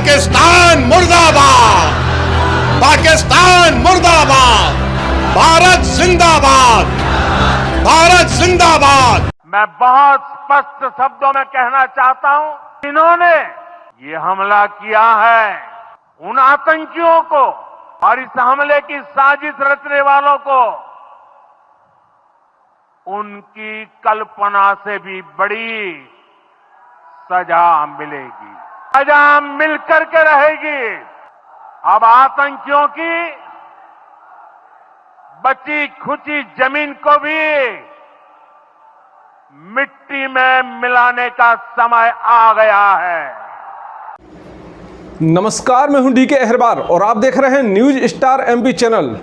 पाकिस्तान मुर्दाबाद, पाकिस्तान मुर्दाबाद, भारत जिंदाबाद, भारत जिंदाबाद। मैं बहुत स्पष्ट शब्दों में कहना चाहता हूं, इन्होंने ये हमला किया है उन आतंकियों को और इस हमले की साजिश रचने वालों को उनकी कल्पना से भी बड़ी सजा मिलेगी, सजा मिलकर के रहेगी। अब आतंकियों की बची खुची जमीन को भी मिट्टी में मिलाने का समय आ गया है। नमस्कार, मैं हूं डी के अहरबार और आप देख रहे हैं न्यूज स्टार एमपी चैनल।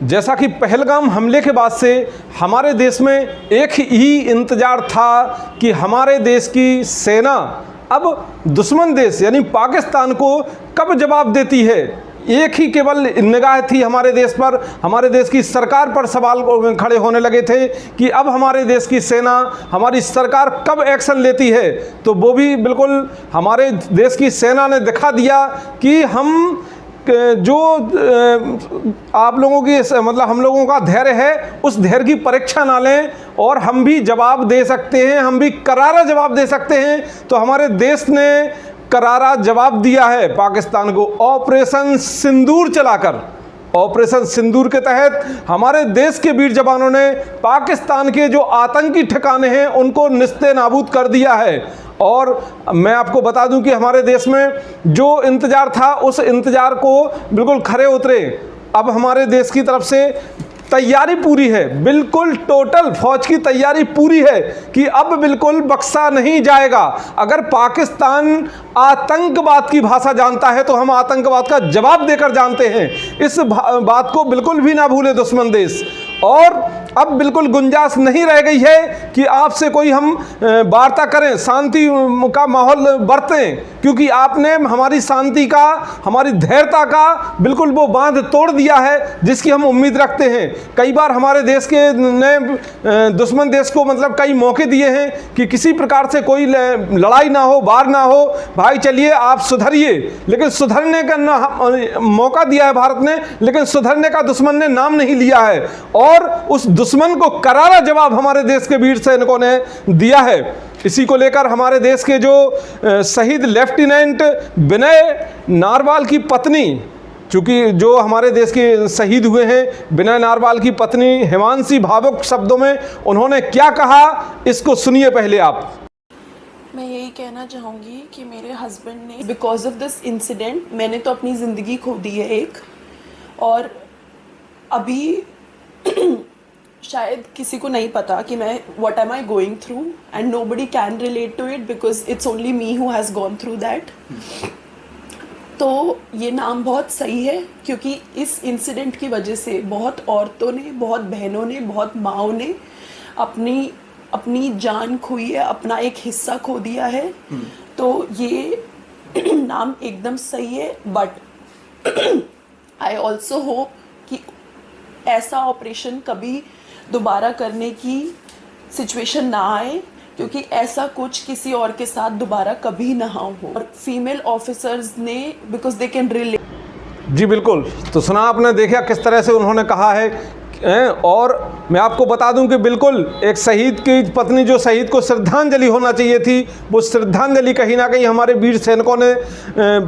जैसा कि पहलगाम हमले के बाद से हमारे देश में एक ही इंतजार था कि हमारे देश की सेना अब दुश्मन देश यानी पाकिस्तान को कब जवाब देती है। एक ही केवल निगाह थी हमारे देश पर, हमारे देश की सरकार पर सवाल खड़े होने लगे थे कि अब हमारे देश की सेना, हमारी सरकार कब एक्शन लेती है। तो वो भी बिल्कुल हमारे देश की सेना ने दिखा दिया कि हम जो आप लोगों की मतलब हम लोगों का धैर्य है उस धैर्य की परीक्षा ना लें और हम भी जवाब दे सकते हैं, हम भी करारा जवाब दे सकते हैं। तो हमारे देश ने करारा जवाब दिया है पाकिस्तान को ऑपरेशन सिंदूर चलाकर। ऑपरेशन सिंदूर के तहत हमारे देश के वीर जवानों ने पाकिस्तान के जो आतंकी ठिकाने हैं उनको निस्ते नाबूद कर दिया है। और मैं आपको बता दूं कि हमारे देश में जो इंतजार था उस इंतजार को बिल्कुल खरे उतरे। अब हमारे देश की तरफ से तैयारी पूरी है, बिल्कुल टोटल फौज की तैयारी पूरी है कि अब बिल्कुल बख्शा नहीं जाएगा। अगर पाकिस्तान आतंकवाद की भाषा जानता है तो हम आतंकवाद का जवाब देकर जानते हैं। इस बात को बिल्कुल भी ना भूले दुश्मन देश। और अब बिल्कुल गुंजाइश नहीं रह गई है कि आपसे कोई हम वार्ता करें, शांति का माहौल बरतें, क्योंकि आपने हमारी शांति का, हमारी धैर्यता का बिल्कुल वो बांध तोड़ दिया है जिसकी हम उम्मीद रखते हैं। कई बार हमारे देश के ने दुश्मन देश को मतलब कई मौके दिए हैं कि किसी प्रकार से कोई लड़ाई ना हो, वार ना हो, भाई चलिए आप सुधरिए, लेकिन सुधरने का मौका दिया है भारत ने, लेकिन सुधरने का दुश्मन ने नाम नहीं लिया है। और उस दुश्मन को करारा जवाब हमारे देश के वीर सैनिकों ने दिया है। इसी को लेकर हमारे देश के जो शहीद लेफ्टिनेंट विनय नारवाल की पत्नी, चूंकि जो हमारे देश के शहीद हुए हैं, विनय नारवाल की पत्नी हिमांशी भावुक शब्दों में उन्होंने क्या कहा, इसको सुनिए पहले आप। मैं यही कहना चाहूँगी कि मेरे हस्बैंड ने बिकॉज ऑफ दिस इंसिडेंट मैंने तो अपनी ज़िंदगी खो दी है एक, और अभी शायद किसी को नहीं पता कि मैं what am I going through, and nobody can relate to it because it's only me who has gone through that. तो ये नाम बहुत सही है क्योंकि इस इंसिडेंट की वजह से बहुत औरतों ने, बहुत बहनों ने, बहुत माँओं ने अपनी जान खोई है, अपना एक हिस्सा खो दिया है। तो ये नाम एकदम सही है, बट आई ऑल्सो होप कि ऐसा ऑपरेशन कभी दोबारा करने की सिचुएशन ना आए, क्योंकि ऐसा कुछ किसी और के साथ दोबारा कभी ना हो। और फीमेल ऑफिसर्स ने बिकॉज दे कैन रिलेट। जी बिल्कुल, तो सुना आपने, देखा किस तरह से उन्होंने कहा है। और मैं आपको बता दूं कि बिल्कुल एक शहीद की पत्नी, जो शहीद को श्रद्धांजलि होना चाहिए थी, वो श्रद्धांजलि कहीं ना कहीं हमारे वीर सैनिकों ने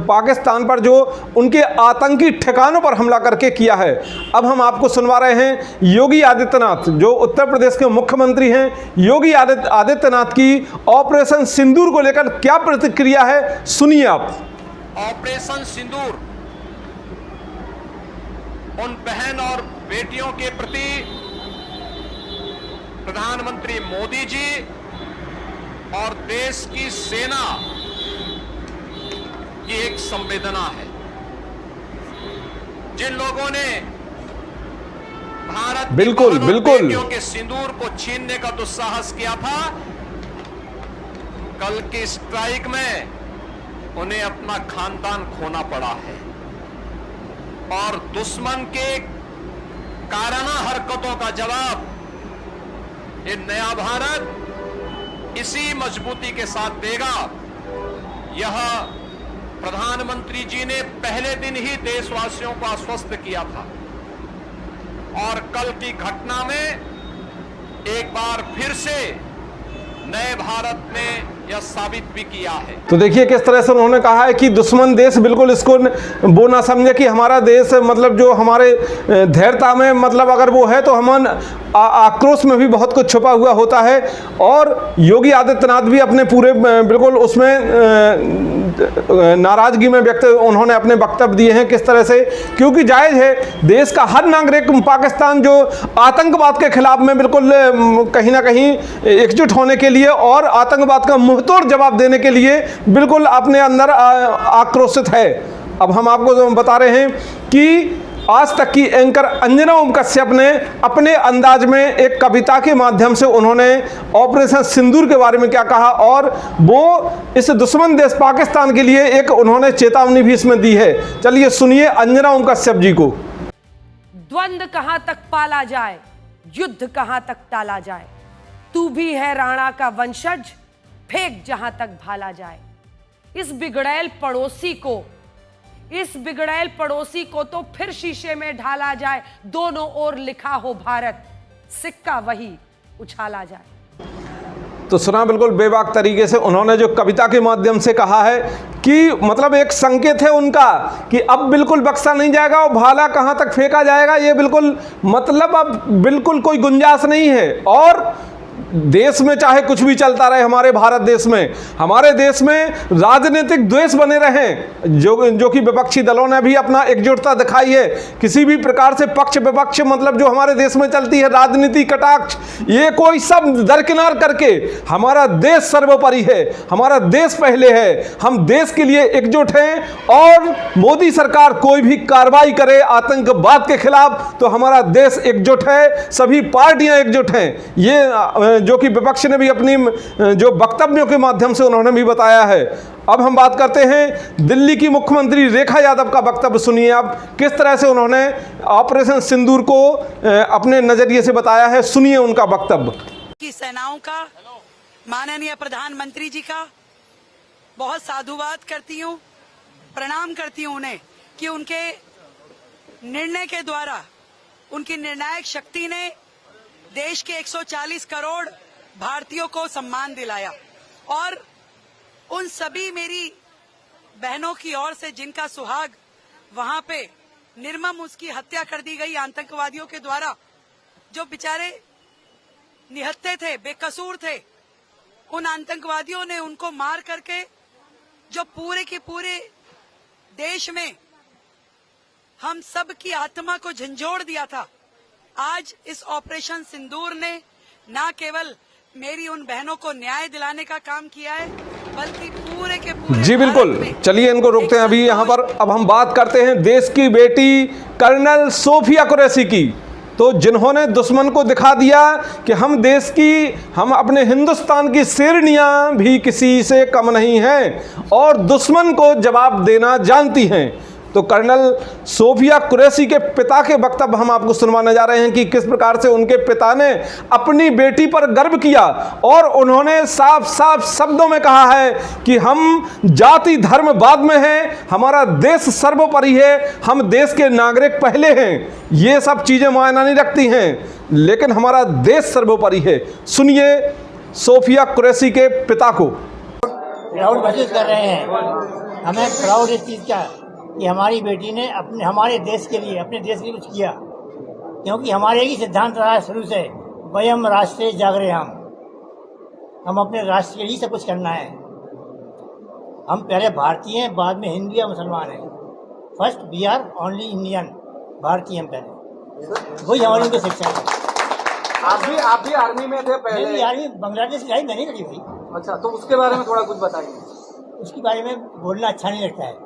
पाकिस्तान पर जो उनके आतंकी ठिकानों पर हमला करके किया है। अब हम आपको सुनवा रहे हैं योगी आदित्यनाथ, जो उत्तर प्रदेश के मुख्यमंत्री हैं, योगी आदित्यनाथ की ऑपरेशन सिंदूर को लेकर क्या प्रतिक्रिया है, सुनिए आप। ऑपरेशन सिंदूर उन बहन और बेटियों के प्रति प्रधानमंत्री मोदी जी और देश की सेना की एक संवेदना है। जिन लोगों ने भारत बिल्कुल बिल्कुल बेटियों के सिंदूर को छीनने का दुस्साहस किया था, कल की स्ट्राइक में उन्हें अपना खानदान खोना पड़ा है। और दुश्मन के काराना हरकतों का जवाब ये नया भारत इसी मजबूती के साथ देगा। यह प्रधानमंत्री जी ने पहले दिन ही देशवासियों को आश्वस्त किया था और कल की घटना में एक बार फिर से नए भारत ने यह साबित भी किया है। तो देखिए किस तरह से उन्होंने कहा है कि दुश्मन देश बिल्कुल इसको वो ना समझे कि हमारा देश मतलब जो हमारे धैर्यता में मतलब अगर वो है तो हम आक्रोश में भी बहुत कुछ छुपा हुआ होता है। और योगी आदित्यनाथ भी अपने पूरे बिल्कुल उसमें नाराजगी में व्यक्त उन्होंने अपने वक्तव्य दिए हैं किस तरह से, क्योंकि जायज़ है देश का हर नागरिक पाकिस्तान जो आतंकवाद के खिलाफ में बिल्कुल कहीं ना कहीं एकजुट होने के लिए और आतंकवाद का मुंहतोड़ जवाब देने के लिए बिल्कुल अपने अंदर आक्रोशित है। अब हम आपको बता रहे हैं कि आज तक की एंकर अंजना ओम कश्यप ने अपने अंदाज में एक कविता के माध्यम से उन्होंने ऑपरेशन सिंदूर के बारे में क्या कहा और वो इस दुश्मन देश पाकिस्तान के लिए एक उन्होंने चेतावनी भी इसमें दी है। चलिए सुनिए अंजना ओम कश्यप जी को। द्वंद्व कहां तक पाला जाए, युद्ध कहां तक टाला जाए, तू भी है राणा का वंशज, फेंक जहां तक भाला जाए। इस बिगड़ैल पड़ोसी को तो फिर शीशे में ढाला जाए, दोनों ओर लिखा हो भारत, सिक्का वही उछाला जाए। तो सुना बिल्कुल बेबाक तरीके से उन्होंने जो कविता के माध्यम से कहा है कि मतलब एक संकेत है उनका कि अब बिल्कुल बख्शा नहीं जाएगा और भाला कहां तक फेंका जाएगा, ये बिल्कुल मतलब अब बिल्कुल कोई गुंजाइश नहीं है। और देश में चाहे कुछ भी चलता रहे, हमारे भारत देश में, हमारे देश में राजनीतिक द्वेष बने रहें जो कि विपक्षी दलों ने भी अपना एकजुटता दिखाई है। किसी भी प्रकार से पक्ष विपक्ष मतलब जो हमारे देश में चलती है राजनीति कटाक्ष, ये कोई सब दरकिनार करके हमारा देश सर्वोपरि है, हमारा देश पहले है, हम देश के लिए एकजुट हैं। और मोदी सरकार कोई भी कार्रवाई करे आतंकवाद के खिलाफ तो हमारा देश एकजुट है, सभी पार्टियां एकजुट हैं। ये जो कि विपक्ष ने भी अपनी जो वक्तव्यों के माध्यम से उन्होंने भी बताया है। अब हम बात करते हैं दिल्ली की मुख्यमंत्री रेखा यादव का वक्तव्य। सुनिए आप किस तरह से उन्होंने ऑपरेशन सिंदूर को अपने नजरिए से बताया है, सुनिए उनका वक्तव्य। की सेनाओं का, माननीय प्रधानमंत्री जी का बहुत साधुवाद करती हूँ, प्रणाम करती हूँ उन्हें कि उनके निर्णय के द्वारा, उनकी निर्णायक शक्ति ने देश के 140 करोड़ भारतीयों को सम्मान दिलाया। और उन सभी मेरी बहनों की ओर से जिनका सुहाग वहां पे निर्मम उसकी हत्या कर दी गई आतंकवादियों के द्वारा, जो बेचारे निहत्थे थे, बेकसूर थे, उन आतंकवादियों ने उनको मार करके जो पूरे के पूरे देश में हम सब की आत्मा को झंझोड़ दिया था, आज इस ऑपरेशन सिंदूर ने न केवल मेरी उन बहनों को न्याय दिलाने का काम किया है बल्कि पूरे के पूरे जी बिल्कुल। चलिए इनको रोकते हैं अभी यहाँ पर। अब हम बात करते हैं देश की बेटी कर्नल सोफिया कुरैशी की, तो जिन्होंने दुश्मन को दिखा दिया कि हम देश की, हम अपने हिंदुस्तान की शेरनियाँ भी किसी से कम नहीं हैं और दुश्मन को जवाब देना जानती हैं। तो कर्नल सोफिया कुरैशी के पिता के वक्तव्य हम आपको सुनवाने जा रहे हैं कि किस प्रकार से उनके पिता ने अपनी बेटी पर गर्व किया और उन्होंने साफ साफ शब्दों में कहा है कि हम जाति धर्म बाद में हैं, हमारा देश सर्वोपरि है, हम देश के नागरिक पहले हैं। ये सब चीज़ें मायना नहीं रखती हैं, लेकिन हमारा देश सर्वोपरि है। सुनिए सोफिया कुरैशी के पिता को। प्राउड महसूस कर रहे हैं, हमें प्राउड इस चीज़ का कि हमारी बेटी ने अपने हमारे देश के लिए, अपने देश के लिए कुछ किया, क्योंकि हमारे ही सिद्धांत रहा है शुरू से, वयम राष्ट्रे जागरे हम अपने राष्ट्र के लिए सब कुछ करना है। हम पहले भारतीय हैं, बाद में हिंदू या मुसलमान हैं। First we are only Indian, भारतीय हम पहले, वही हमारी उनकी शिक्षा है। आप भी आर्मी में थे पहले? मेरी आर्मी बांग्लादेश की मैंने करी भाई। अच्छा, तो उसके बारे में थोड़ा कुछ बताइए। उसके बारे में बोलना अच्छा नहीं लगता है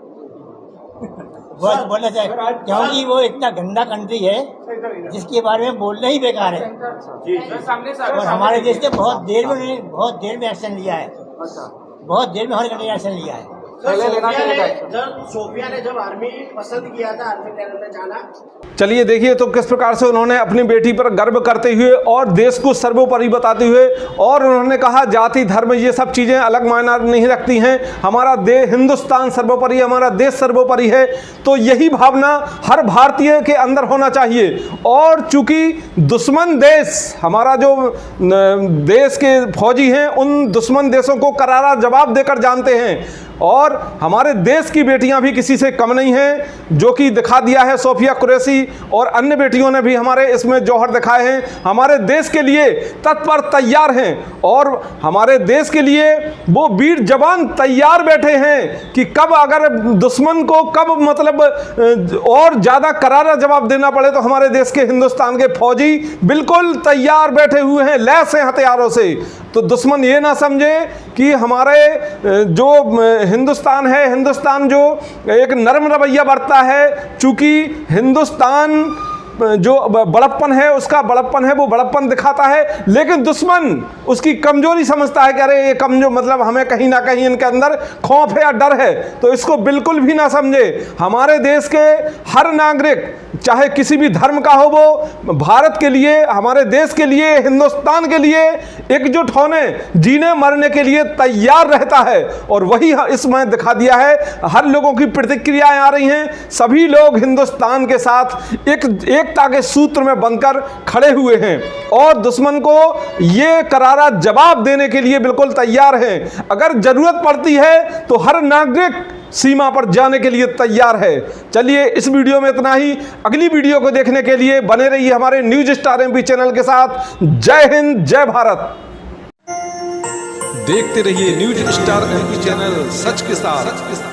बहुत बोलना चाहिए, क्योंकि वो इतना गंदा कंट्री है जिसके बारे में बोलना ही बेकार है। और हमारे देश ने बहुत देर में एक्शन लिया है, बहुत देर में हमारे कंट्री ने एक्शन लिया है। पहले लेना चाहिए था एक्शन। जब सोफिया ने जब आर्मी पसंद किया था आर्मी कैडर में जाना। चलिए देखिए तो किस प्रकार से उन्होंने अपनी बेटी पर गर्व करते हुए और देश को सर्वोपरि बताते हुए, और उन्होंने कहा जाति धर्म ये सब चीज़ें अलग मायना नहीं रखती हैं, हमारा हिंदुस्तान सर्वोपरि, हमारा देश सर्वोपरि है। तो यही भावना हर भारतीय के अंदर होना चाहिए। और चूंकि दुश्मन देश, हमारा जो देश के फौजी हैं उन दुश्मन देशों को करारा जवाब देकर जानते हैं, और हमारे देश की बेटियां भी किसी से कम नहीं हैं, जो कि दिखा दिया है सोफिया कुरैशी और अन्य बेटियों ने भी हमारे इसमें जौहर दिखाए हैं। हमारे देश के लिए तत्पर तैयार हैं, और हमारे देश के लिए वो वीर जवान तैयार बैठे हैं कि कब अगर दुश्मन को कब मतलब और ज़्यादा करारा जवाब देना पड़े तो हमारे देश के हिंदुस्तान के फौजी बिल्कुल तैयार बैठे हुए हैं, लैस हैं हथियारों से। तो दुश्मन ये ना समझे कि हमारे जो हिंदुस्तान है, हिंदुस्तान जो एक नरम रवैया बरतता है, चूँकि हिंदुस्तान जो बड़प्पन है उसका बड़प्पन है, वो बड़प्पन दिखाता है, लेकिन दुश्मन उसकी कमजोरी समझता है कि अरे ये कमजोर मतलब हमें कहीं ना कहीं इनके अंदर खौफ है या डर है। तो इसको बिल्कुल भी ना समझे। हमारे देश के हर नागरिक चाहे किसी भी धर्म का हो, वो भारत के लिए, हमारे देश के लिए, हिंदुस्तान के लिए एकजुट होने जीने मरने के लिए तैयार रहता है। और वही इसमें दिखा दिया है। हर लोगों की प्रतिक्रियाएं आ रही हैं, सभी लोग हिंदुस्तान के साथ एकता के सूत्र में बंधकर खड़े हुए हैं और दुश्मन को ये करारा जवाब देने के लिए बिल्कुल तैयार हैं। अगर जरूरत पड़ती है तो हर नागरिक सीमा पर जाने के लिए तैयार है। चलिए इस वीडियो में इतना ही। अगली वीडियो को देखने के लिए बने रहिए हमारे न्यूज स्टार एमपी चैनल के साथ। जय हिंद, जय भारत। देखते रहिए न्यूज स्टार एमपी चैनल, सच के साथ।